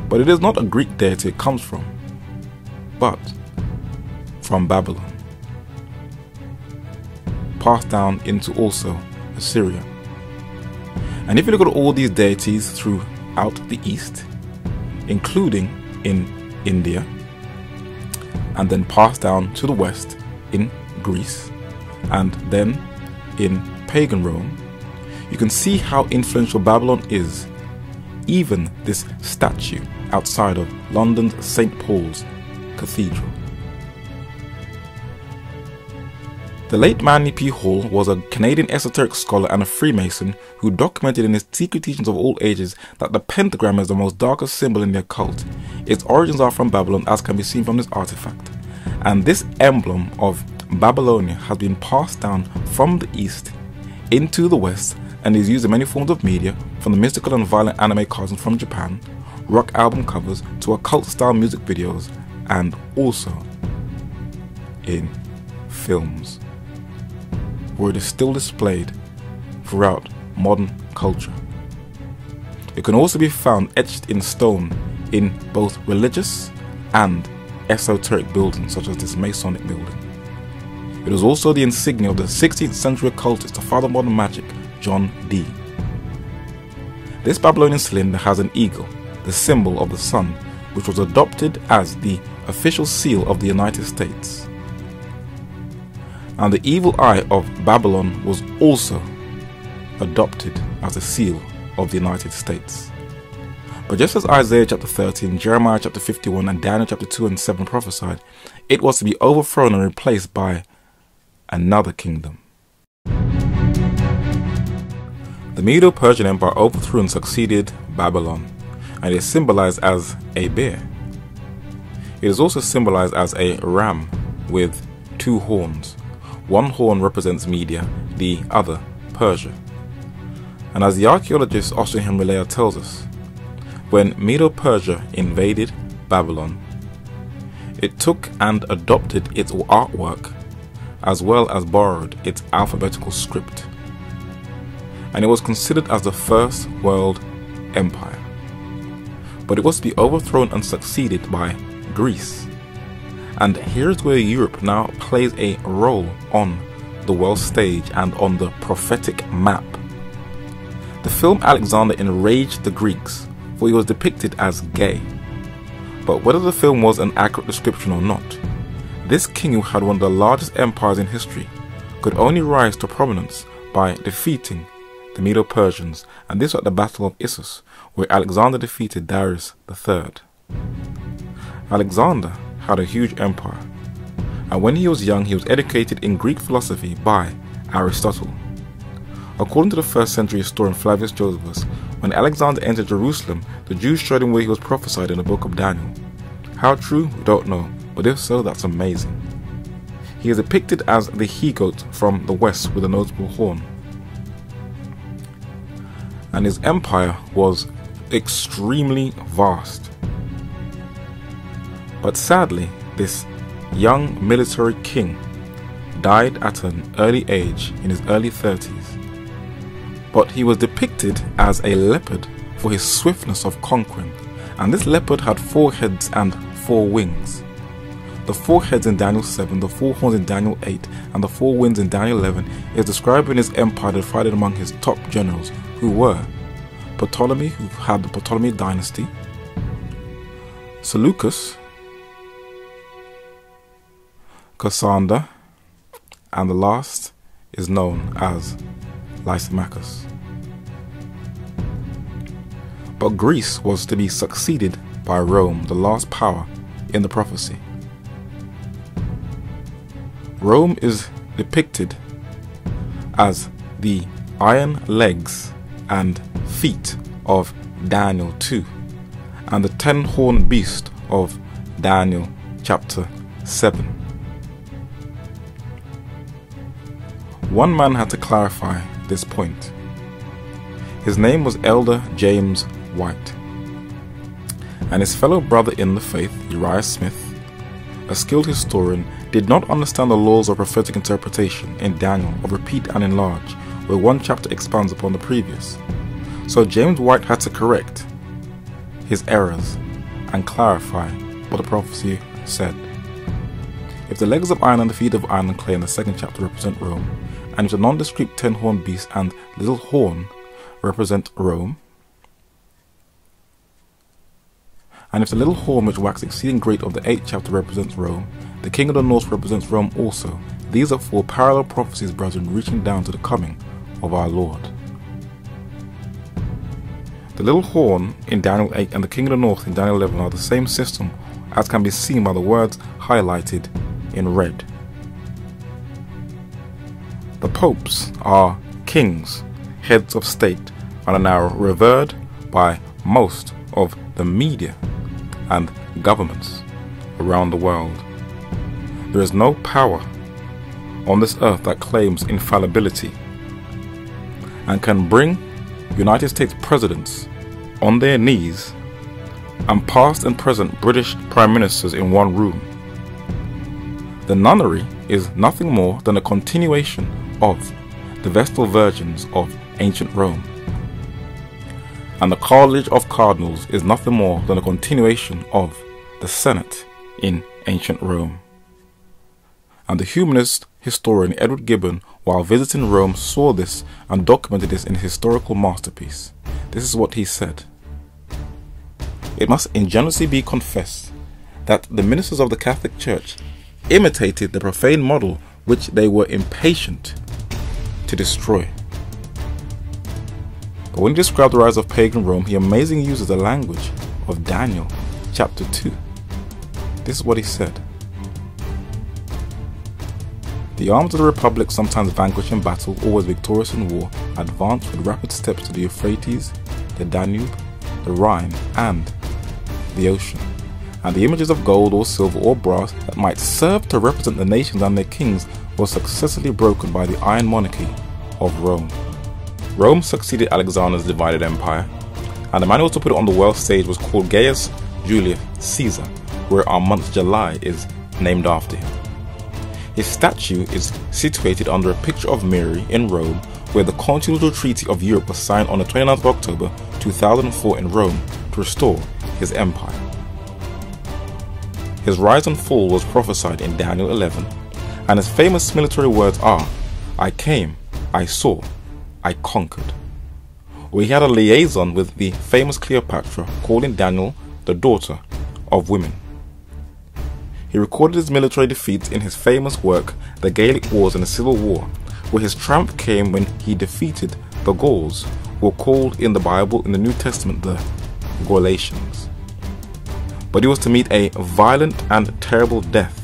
Speaker 1: But it is not a Greek deity it comes from, but from Babylon, passed down into also Assyria. And if you look at all these deities throughout the East, including in India, and then passed down to the West in Greece, and then in pagan Rome, you can see how influential Babylon is. Even this statue outside of London's St. Paul's Cathedral. The late Manly P. Hall was a Canadian esoteric scholar and a Freemason who documented in his Secret Teachings of All Ages that the pentagram is the most darkest symbol in the occult. Its origins are from Babylon, as can be seen from this artifact. And this emblem of Babylonia has been passed down from the East into the West and is used in many forms of media, from the mystical and violent anime cartoons from Japan, rock album covers, to occult style music videos, and also in films. where it is still displayed throughout modern culture. It can also be found etched in stone in both religious and esoteric buildings such as this Masonic building. It was also the insignia of the 16th century occultist of Father Modern Magic, John Dee. This Babylonian cylinder has an eagle, the symbol of the sun, which was adopted as the official seal of the United States. And the evil eye of Babylon was also adopted as a seal of the United States. But just as Isaiah chapter 13, Jeremiah chapter 51 and Daniel chapter 2 and 7 prophesied, it was to be overthrown and replaced by another kingdom. The Medo-Persian Empire overthrew and succeeded Babylon, and is symbolized as a bear. It is also symbolized as a ram with two horns. One horn represents Media, the other Persia. And as the archaeologist Austin Henry Layard tells us, when Medo-Persia invaded Babylon, it took and adopted its artwork as well as borrowed its alphabetical script. And it was considered as the first world empire. But it was to be overthrown and succeeded by Greece. And here's where Europe now plays a role on the world stage and on the prophetic map. The film Alexander enraged the Greeks, for he was depicted as gay. But whether the film was an accurate description or not, this king who had one of the largest empires in history could only rise to prominence by defeating the Medo-Persians, and this at the Battle of Issus, where Alexander defeated Darius III. Alexander had a huge empire, and when he was young he was educated in Greek philosophy by Aristotle. According to the 1st century historian Flavius Josephus, when Alexander entered Jerusalem, the Jews showed him where he was prophesied in the book of Daniel. How true, we don't know, but if so, that's amazing. He is depicted as the he-goat from the west with a notable horn. And his empire was extremely vast. But sadly, this young military king died at an early age, in his early 30s. But he was depicted as a leopard for his swiftness of conquering, and this leopard had 4 heads and 4 wings. The 4 heads in Daniel 7, the 4 horns in Daniel 8, and the 4 wings in Daniel 11 is describing his empire divided among his top generals, who were Ptolemy, who had the Ptolemaic dynasty, Seleucus, Cassander, and the last is known as Lysimachus. But Greece was to be succeeded by Rome, the last power in the prophecy. Rome is depicted as the iron legs and feet of Daniel 2 and the 10-horned beast of Daniel chapter 7. One man had to clarify this point. His name was Elder James White, and his fellow brother in the faith, Uriah Smith, a skilled historian, did not understand the laws of prophetic interpretation in Daniel of repeat and enlarge, where one chapter expands upon the previous. So James White had to correct his errors and clarify what the prophecy said. If the legs of iron and the feet of iron and clay in the 2nd chapter represent Rome, and if the nondescript 10-horned beast and little horn represent Rome, and if the little horn which waxed exceeding great of the 8th chapter represents Rome, the king of the north represents Rome also. These are 4 parallel prophecies, brethren, reaching down to the coming of our Lord. The little horn in Daniel 8 and the king of the north in Daniel 11 are the same system, as can be seen by the words highlighted in red. The popes are kings, heads of state, and are now revered by most of the media and governments around the world. There is no power on this earth that claims infallibility and can bring United States presidents on their knees and past and present British prime ministers in one room. The nunnery is nothing more than a continuation of the Vestal Virgins of ancient Rome. And the College of Cardinals is nothing more than a continuation of the Senate in ancient Rome. And the humanist historian Edward Gibbon, while visiting Rome, saw this and documented this in his historical masterpiece. This is what he said: "It must ingenuously be confessed that the ministers of the Catholic Church imitated the profane model which they were impatient to destroy." But when he described the rise of pagan Rome, he amazingly uses the language of Daniel chapter 2. This is what he said: "The arms of the Republic, sometimes vanquished in battle, always victorious in war, advanced with rapid steps to the Euphrates, the Danube, the Rhine, and the ocean. And the images of gold or silver or brass that might serve to represent the nations and their kings were successively broken by the iron monarchy of Rome." Rome succeeded Alexander's divided empire, and the manual to put it on the world stage was called Gaius Julius Caesar, where our month July is named after him. His statue is situated under a picture of Mary in Rome, where the Continental Treaty of Europe was signed on the 29th of October 2004 in Rome to restore his empire. His rise and fall was prophesied in Daniel 11, and his famous military words are, "I came, I saw, I conquered," where he had a liaison with the famous Cleopatra, calling Daniel the daughter of women. He recorded his military defeats in his famous work, The Gallic Wars and the Civil War, where his triumph came when he defeated the Gauls, who are called in the Bible in the New Testament the Galatians. But he was to meet a violent and terrible death.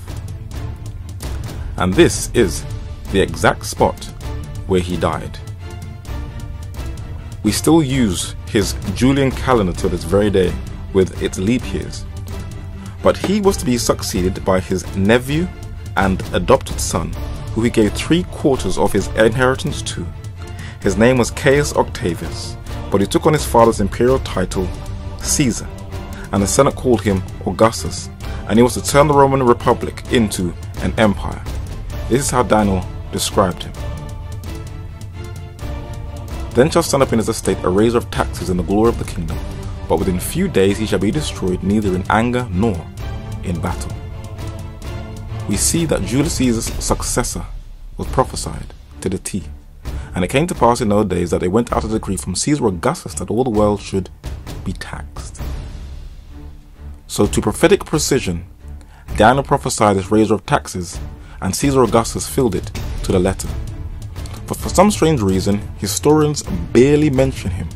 Speaker 1: And this is the exact spot where he died. We still use his Julian calendar to this very day with its leap years. But he was to be succeeded by his nephew and adopted son, who he gave 3/4 of his inheritance to. His name was Caius Octavius, but he took on his father's imperial title, Caesar, and the Senate called him Augustus, and he was to turn the Roman Republic into an empire. This is how Daniel described him. "Then shall stand up in his estate a raiser of taxes in the glory of the kingdom, but within few days he shall be destroyed, neither in anger nor in battle." We see that Julius Caesar's successor was prophesied to the T, and it came to pass in those days that they went out a decree from Caesar Augustus that all the world should be taxed. So to prophetic precision, Daniel prophesied this raiser of taxes, and Caesar Augustus filled it to the letter. But for some strange reason, historians barely mention him.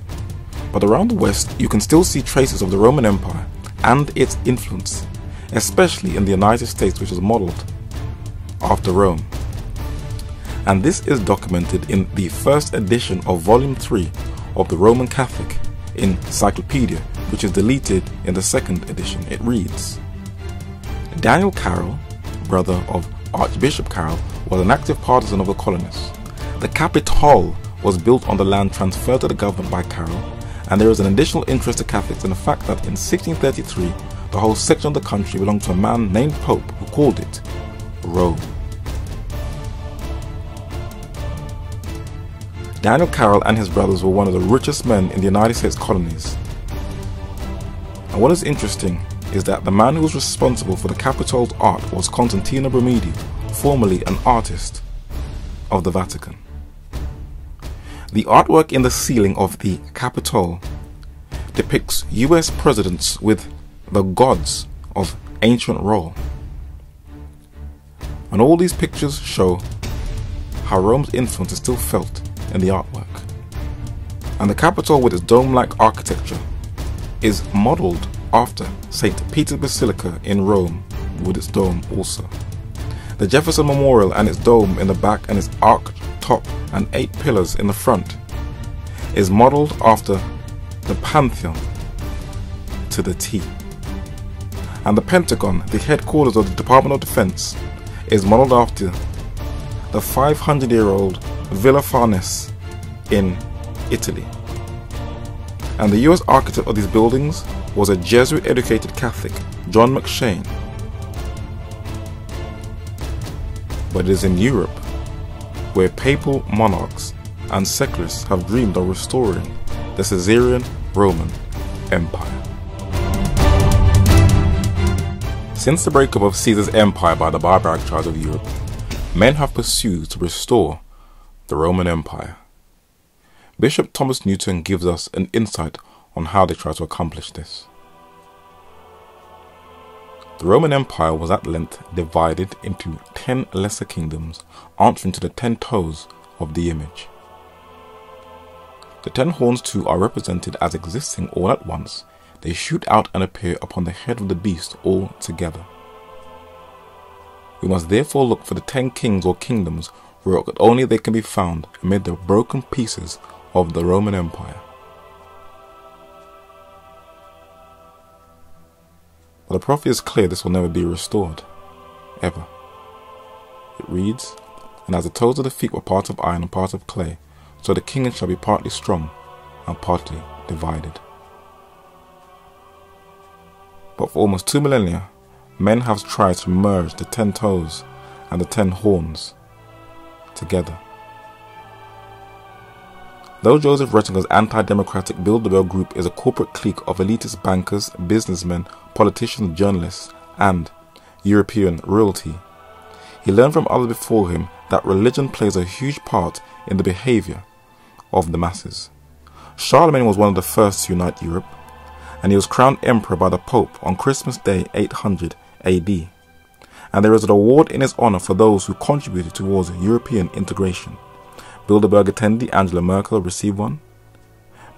Speaker 1: But around the West, you can still see traces of the Roman Empire and its influence, especially in the United States, which was modeled after Rome. And this is documented in the first edition of Volume 3 of the Roman Catholic Encyclopedia, which is deleted in the second edition. It reads, "Daniel Carroll, brother of Archbishop Carroll, was an active partisan of the colonists. The Capitol was built on the land transferred to the government by Carroll, and there is an additional interest to Catholics in the fact that in 1633 the whole section of the country belonged to a man named Pope who called it Rome." Daniel Carroll and his brothers were one of the richest men in the United States colonies. And what is interesting is that the man who was responsible for the Capitol's art was Constantino Brumidi, formerly an artist of the Vatican. The artwork in the ceiling of the Capitol depicts US presidents with the gods of ancient Rome. And all these pictures show how Rome's influence is still felt in the artwork. And the Capitol, with its dome-like architecture, is modeled after St. Peter's Basilica in Rome, with its dome also. The Jefferson Memorial and its dome in the back and its arched top and 8 pillars in the front is modeled after the Pantheon to the T. And the Pentagon, the headquarters of the Department of Defense, is modeled after the 500-year-old Villa Farnese in Italy. And the US architect of these buildings was a Jesuit-educated Catholic, John McShane. But it is in Europe where papal monarchs and secularists have dreamed of restoring the Caesarean Roman Empire. Since the breakup of Caesar's empire by the barbaric tribes of Europe, men have pursued to restore the Roman Empire. Bishop Thomas Newton gives us an insight on how they tried to accomplish this. The Roman Empire was at length divided into 10 lesser kingdoms, answering to the 10 toes of the image. The 10 horns too are represented as existing all at once. They shoot out and appear upon the head of the beast all together. We must therefore look for the 10 kings or kingdoms where only they can be found amid the broken pieces of the Roman Empire. But the prophecy is clear this will never be restored, ever. It reads, "And as the toes of the feet were part of iron and part of clay, so the kingdom shall be partly strong and partly divided." But for almost 2 millennia, men have tried to merge the 10 toes and the 10 horns together. Though Joseph Retinger's anti-democratic Bilderberg group is a corporate clique of elitist bankers, businessmen, politicians, journalists, and European royalty, he learned from others before him that religion plays a huge part in the behavior of the masses. Charlemagne was one of the first to unite Europe, and he was crowned emperor by the Pope on Christmas Day 800 AD, and there is an award in his honor for those who contributed towards European integration. Bilderberg attendee Angela Merkel received one,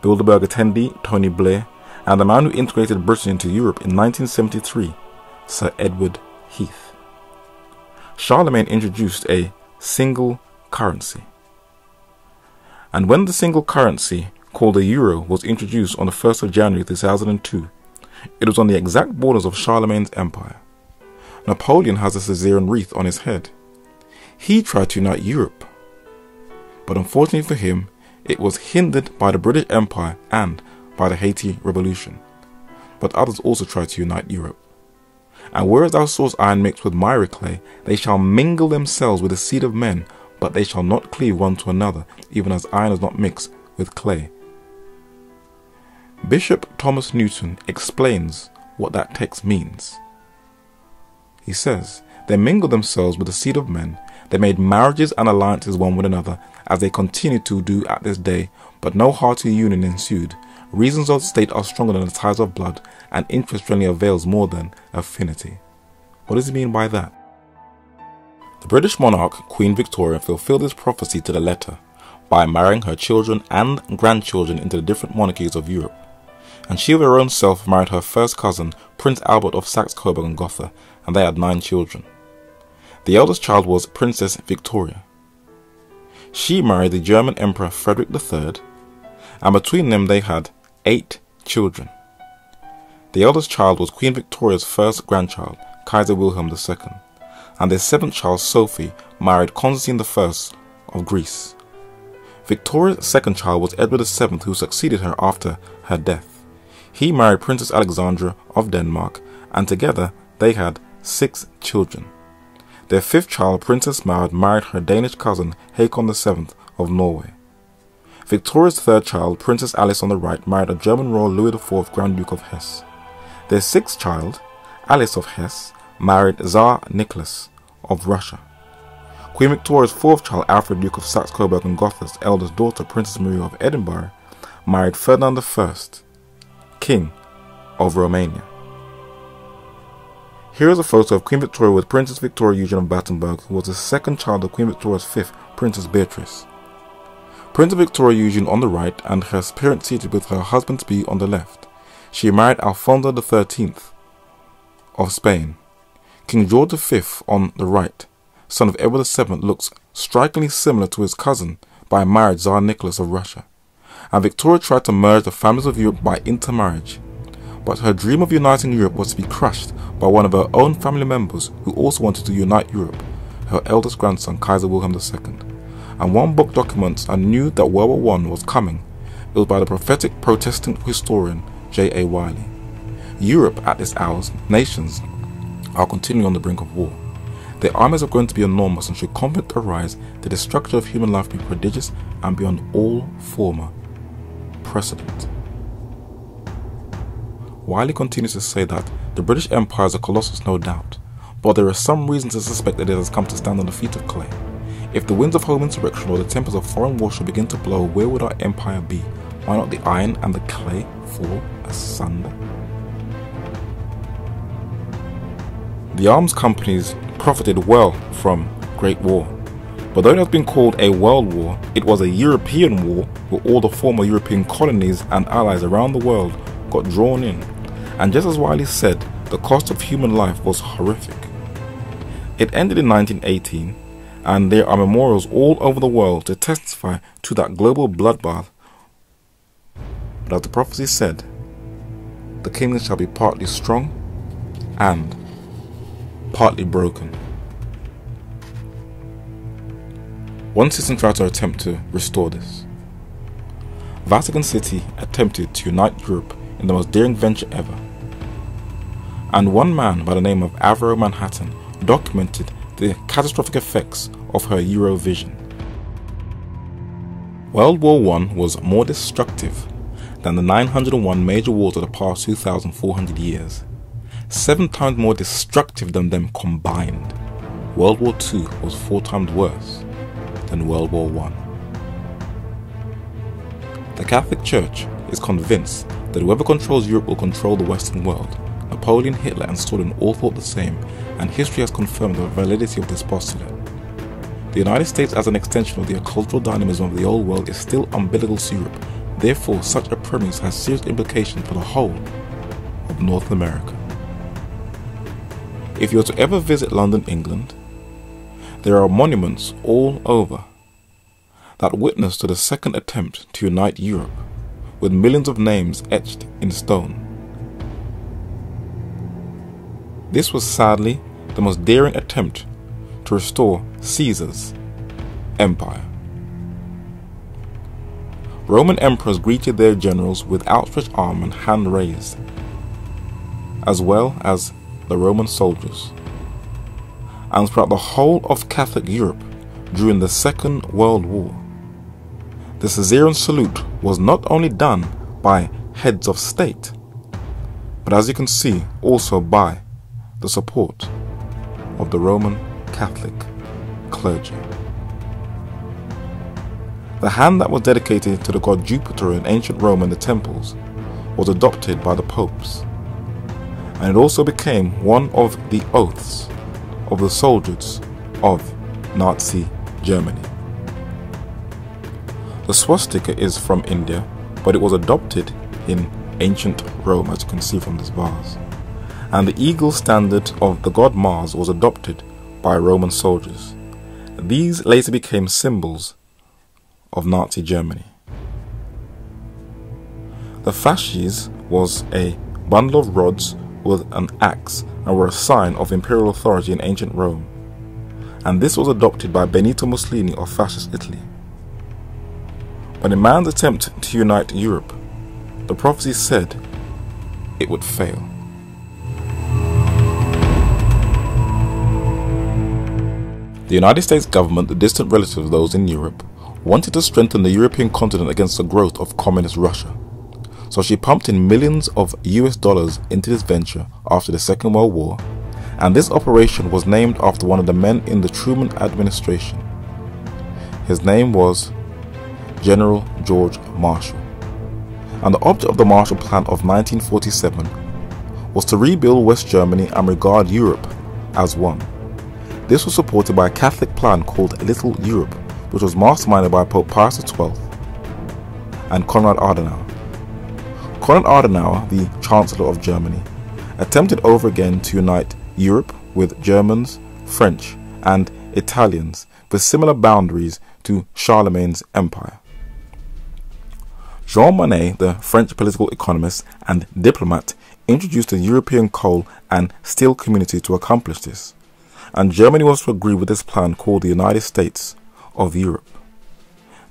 Speaker 1: Bilderberg attendee Tony Blair, and the man who integrated Britain into Europe in 1973, Sir Edward Heath. Charlemagne introduced a single currency, and when the single currency called the euro was introduced on the 1st of January 2002, it was on the exact borders of Charlemagne's empire. Napoleon has a Caesarean wreath on his head. He tried to unite Europe, but unfortunately for him, it was hindered by the British Empire and by the Haiti Revolution. But others also tried to unite Europe. "And whereas thou sawest iron mixed with miry clay, they shall mingle themselves with the seed of men, but they shall not cleave one to another, even as iron is not mixed with clay." Bishop Thomas Newton explains what that text means. He says, "They mingled themselves with the seed of men, they made marriages and alliances one with another, as they continue to do at this day, but no hearty union ensued. Reasons of state are stronger than the ties of blood, and interest generally avails more than affinity." What does he mean by that? The British monarch, Queen Victoria, fulfilled this prophecy to the letter by marrying her children and grandchildren into the different monarchies of Europe. And she of her own self married her first cousin, Prince Albert of Saxe-Coburg and Gotha, and they had 9 children. The eldest child was Princess Victoria. She married the German Emperor Frederick III, and between them they had 8 children. The eldest child was Queen Victoria's first grandchild, Kaiser Wilhelm II, and their 7th child, Sophie, married Constantine I of Greece. Victoria's second child was Edward VII, who succeeded her after her death. He married Princess Alexandra of Denmark, and together they had 6 children. Their 5th child, Princess Maud, married her Danish cousin Haakon VII of Norway. Victoria's 3rd child, Princess Alice on the right, married a German royal Louis IV, Grand Duke of Hesse. Their 6th child, Alice of Hesse, married Tsar Nicholas of Russia. Queen Victoria's 4th child, Alfred, Duke of Saxe-Coburg and Gotha's eldest daughter, Princess Maria of Edinburgh, married Ferdinand I, King of Romania. Here is a photo of Queen Victoria with Princess Victoria Eugene of Battenberg, who was the 2nd child of Queen Victoria's 5th, Princess Beatrice. Princess Victoria Eugene on the right, and her parents seated with her husband-to-be on the left. She married Alfonso XIII of Spain. King George V on the right, son of Edward VII, looks strikingly similar to his cousin by marriage Tsar Nicholas of Russia. And Victoria tried to merge the families of Europe by intermarriage. But her dream of uniting Europe was to be crushed by one of her own family members who also wanted to unite Europe, her eldest grandson, Kaiser Wilhelm II. And one book documents and knew that World War I was coming. It was by the prophetic Protestant historian J.A. Wiley. Europe, at this hour, nations are continuing on the brink of war. Their armies are going to be enormous, and should conflict arise, the destruction of human life be prodigious and beyond all former precedent. Wiley continues to say that the British Empire is a colossus, no doubt, but there is some reason to suspect that it has come to stand on the feet of clay. If the winds of home insurrection or the tempers of foreign war should begin to blow, where would our empire be? Might not the iron and the clay fall asunder? The arms companies profited well from Great War, but though it has been called a world war, it was a European war where all the former European colonies and allies around the world got drawn in, and just as Wiley said, the cost of human life was horrific. It ended in 1918, and there are memorials all over the world to testify to that global bloodbath. But as the prophecy said, the kingdom shall be partly strong and partly broken. One system tried to attempt to restore this. Vatican City attempted to unite Europe in the most daring venture ever, and one man by the name of Avro Manhattan documented the catastrophic effects of her Eurovision. World War I was more destructive than the 901 major wars of the past 2,400 years, 7 times more destructive than them combined. World War II was 4 times worse than World War I. The Catholic Church is convinced that whoever controls Europe will control the Western world. Napoleon, Hitler and Stalin all thought the same, and history has confirmed the validity of this postulate. The United States, as an extension of the cultural dynamism of the old world, is still umbilical to Europe. Therefore, such a premise has serious implications for the whole of North America. If you were to ever visit London, England, there are monuments all over that witness to the second attempt to unite Europe, with millions of names etched in stone. This was sadly the most daring attempt to restore Caesar's empire. Roman emperors greeted their generals with outstretched arm and hand raised, as well as the Roman soldiers. And throughout the whole of Catholic Europe during the Second World War, the Caesarean salute was not only done by heads of state, but as you can see, also by the support of the Roman Catholic clergy. The hand that was dedicated to the god Jupiter in ancient Rome and the temples was adopted by the popes, and it also became one of the oaths of the soldiers of Nazi Germany. The swastika is from India, but it was adopted in ancient Rome, as you can see from this vase. And the eagle standard of the god Mars was adopted by Roman soldiers. These later became symbols of Nazi Germany. The fasces was a bundle of rods with an axe and were a sign of imperial authority in ancient Rome, and this was adopted by Benito Mussolini of fascist Italy. But in man's attempt to unite Europe, the prophecy said it would fail. The United States government, the distant relatives of those in Europe, wanted to strengthen the European continent against the growth of communist Russia. So she pumped in millions of US dollars into this venture after the Second World War, and this operation was named after one of the men in the Truman administration. His name was General George Marshall. And the object of the Marshall Plan of 1947 was to rebuild West Germany and regard Europe as one. This was supported by a Catholic plan called Little Europe, which was masterminded by Pope Pius XII and Konrad Adenauer. Konrad Adenauer, the Chancellor of Germany, attempted over again to unite Europe with Germans, French, and Italians with similar boundaries to Charlemagne's empire. Jean Monnet, the French political economist and diplomat, introduced the European coal and steel community to accomplish this, and Germany was to agree with this plan called the United States of Europe.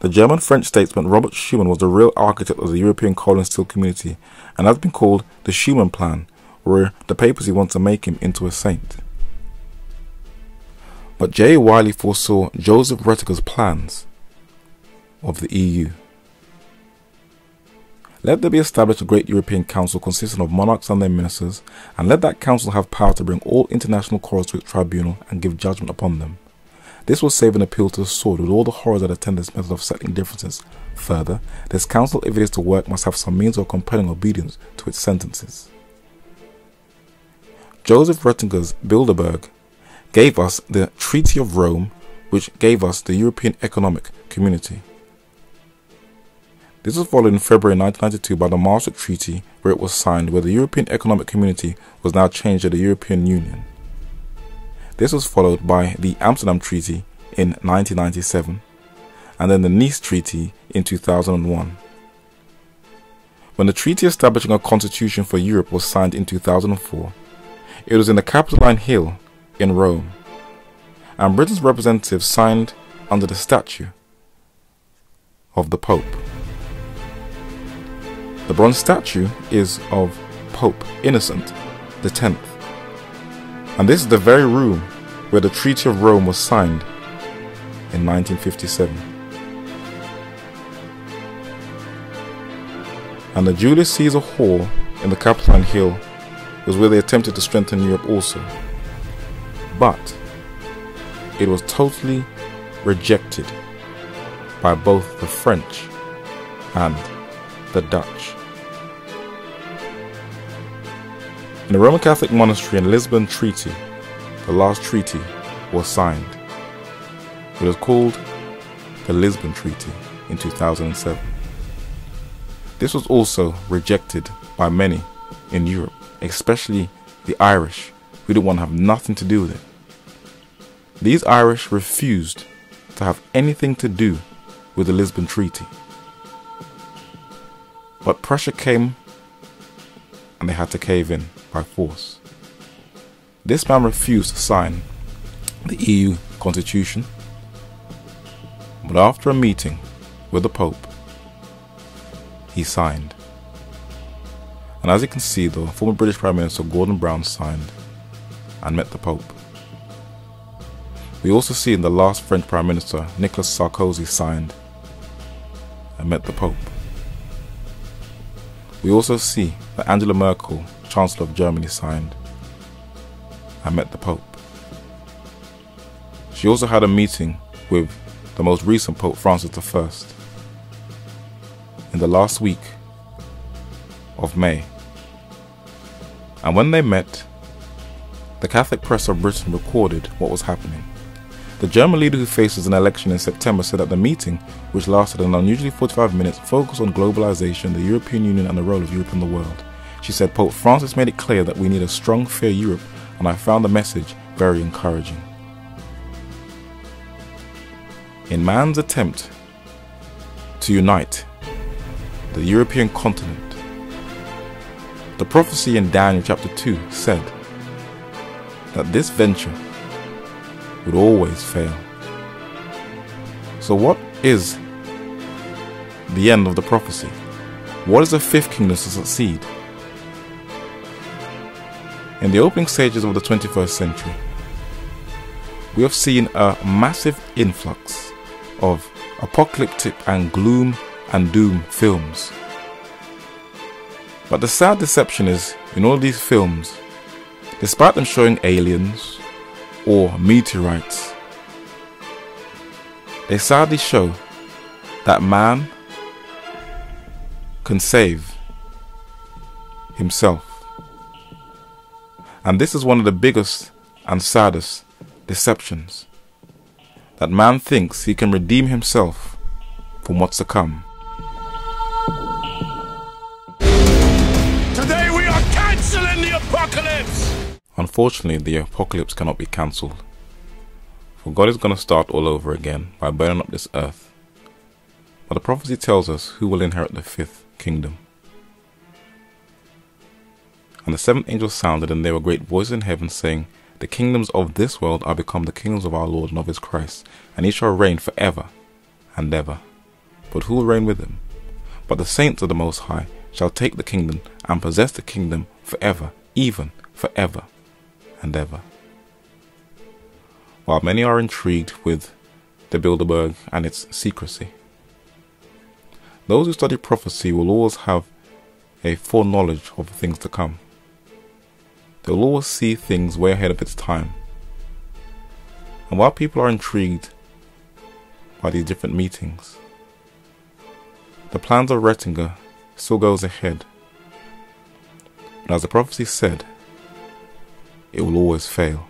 Speaker 1: The German-French statesman Robert Schuman was the real architect of the European coal and steel community, and has been called the Schuman Plan, where the papacy wants to make him into a saint. But J. Wiley foresaw Joseph Retinger's plans of the EU. Let there be established a great European council consisting of monarchs and their ministers, and let that council have power to bring all international quarrels to its tribunal and give judgment upon them. This will save an appeal to the sword with all the horrors that attend this method of settling differences. Further, this council, if it is to work, must have some means of compelling obedience to its sentences. Joseph Retinger's Bilderberg gave us the Treaty of Rome, which gave us the European Economic Community. This was followed in February 1992 by the Maastricht Treaty, where it was signed, where the European Economic Community was now changed to the European Union. This was followed by the Amsterdam Treaty in 1997, and then the Nice Treaty in 2001. When the treaty establishing a constitution for Europe was signed in 2004, it was in the Capitoline Hill in Rome, and Britain's representatives signed under the statue of the Pope. The bronze statue is of Pope Innocent X, and this is the very room where the Treaty of Rome was signed in 1957. And the Julius Caesar Hall in the Capitoline Hill was where they attempted to strengthen Europe also. But it was totally rejected by both the French and the Dutch. In the Roman Catholic monastery in Lisbon Treaty, the last treaty was signed. It was called the Lisbon Treaty in 2007. This was also rejected by many in Europe, especially the Irish, who didn't want to have nothing to do with it. These Irish refused to have anything to do with the Lisbon Treaty. But pressure came and they had to cave in by force. This man refused to sign the EU constitution, but after a meeting with the Pope, he signed. And as you can see, the former British Prime Minister Gordon Brown signed and met the Pope. We also see in the last French Prime Minister, Nicolas Sarkozy, signed and met the Pope. We also see that Angela Merkel, Chancellor of Germany, signed and met the Pope. She also had a meeting with the most recent Pope, Francis I, in the last week of May. And when they met, the Catholic press of Britain recorded what was happening. The German leader who faces an election in September said that the meeting, which lasted an unusually 45 minutes, focused on globalization, the European Union and the role of Europe in the world. She said, Pope Francis made it clear that we need a strong, fair Europe, and I found the message very encouraging. In man's attempt to unite the European continent, the prophecy in Daniel chapter 2 said that this venture would always fail. So what is the end of the prophecy? What is the fifth kingdom to succeed? In the opening stages of the 21st century, we have seen a massive influx of apocalyptic and gloom and doom films. But the sad deception is, in all these films, despite them showing aliens or meteorites, they sadly show that man can save himself. And this is one of the biggest and saddest deceptions, that man thinks he can redeem himself from what's to come.
Speaker 6: Today we are cancelling the apocalypse!
Speaker 1: Unfortunately, the apocalypse cannot be cancelled, for God is going to start all over again by burning up this earth. But the prophecy tells us who will inherit the fifth kingdom. And the seventh angel sounded, and there were great voices in heaven saying, the kingdoms of this world are become the kingdoms of our Lord and of his Christ, and he shall reign forever and ever. But who will reign with him? But the saints of the Most High shall take the kingdom and possess the kingdom forever, even forever and ever. while many are intrigued with the Bilderberg and its secrecy. Those who study prophecy will always have a foreknowledge of things to come. They will always see things way ahead of its time. And while people are intrigued by these different meetings, the plans of Retinger still goes ahead. And as the prophecy said, it will always fail.